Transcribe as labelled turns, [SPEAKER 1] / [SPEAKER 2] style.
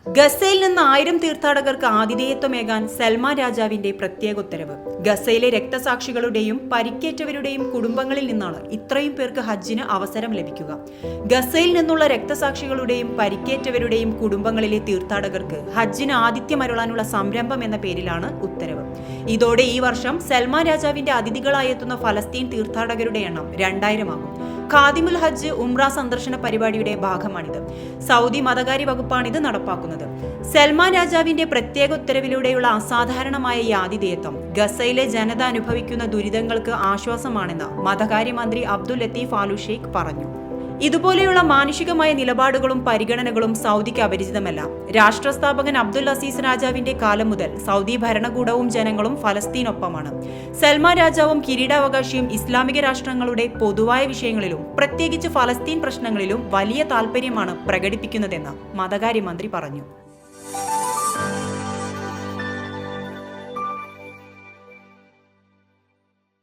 [SPEAKER 1] ഗസയിൽ നിന്ന് 1000 തീർത്ഥാടകർക്ക് ആതിഥേയത്വമേകാൻ സൽമാൻ രാജാവിന്റെ പ്രത്യേക ഉത്തരവ്. ഗസയിലെ രക്തസാക്ഷികളുടെയും പരിക്കേറ്റവരുടെയും കുടുംബങ്ങളിൽ നിന്നാണ് ഇത്രയും പേർക്ക് ഹജ്ജിന് അവസരം ലഭിക്കുക. ഗസയിൽ നിന്നുള്ള രക്തസാക്ഷികളുടെയും പരിക്കേറ്റവരുടെയും കുടുംബങ്ങളിലെ തീർത്ഥാടകർക്ക് ഹജ്ജിന് ആതിഥ്യമരുളാനുള്ള സംരംഭം എന്ന പേരിലാണ് ഉത്തരവ്. ഇതോടെ ഈ വർഷം സൽമാൻ രാജാവിന്റെ അതിഥികളായി എത്തുന്ന ഫലസ്തീൻ തീർത്ഥാടകരുടെ എണ്ണം 2000 ആകും. ഖാദിമുൽ ഹജ്ജ് ഉംറ സന്ദർശന പരിപാടിയുടെ ഭാഗമാണിത്. സൗദി മതകാര്യ വകുപ്പാണ് ഇത് നടപ്പാക്കുന്നത്. സൽമാൻ രാജാവിന്റെ പ്രത്യേക ഉത്തരവിലൂടെയുള്ള അസാധാരണമായ ഈ ആതിഥേയത്വം ഗസയിലെ ജനത അനുഭവിക്കുന്ന ദുരിതങ്ങൾക്ക് ആശ്വാസമാണെന്ന് മതകാര്യമന്ത്രി അബ്ദുൽ ലത്തീഫ് ആലു ഷെയ്ഖ് പറഞ്ഞു. ഇതുപോലെയുള്ള മാനുഷികമായ നിലപാടുകളും പരിഗണനകളും സൗദിക്ക് അപരിചിതമല്ല. രാഷ്ട്രസ്ഥാപകൻ അബ്ദുൽ അസീസ് രാജാവിന്റെ കാലം മുതൽ സൗദി ഭരണകൂടവും ജനങ്ങളും ഫലസ്തീനൊപ്പമാണ്. സൽമാൻ രാജാവും കിരീടാവകാശിയും ഇസ്ലാമിക രാഷ്ട്രങ്ങളുടെ പൊതുവായ വിഷയങ്ങളിലും പ്രത്യേകിച്ച് ഫലസ്തീൻ പ്രശ്നങ്ങളിലും വലിയ താൽപര്യമാണ് പ്രകടിപ്പിക്കുന്നതെന്ന് മതകാര്യമന്ത്രി പറഞ്ഞു.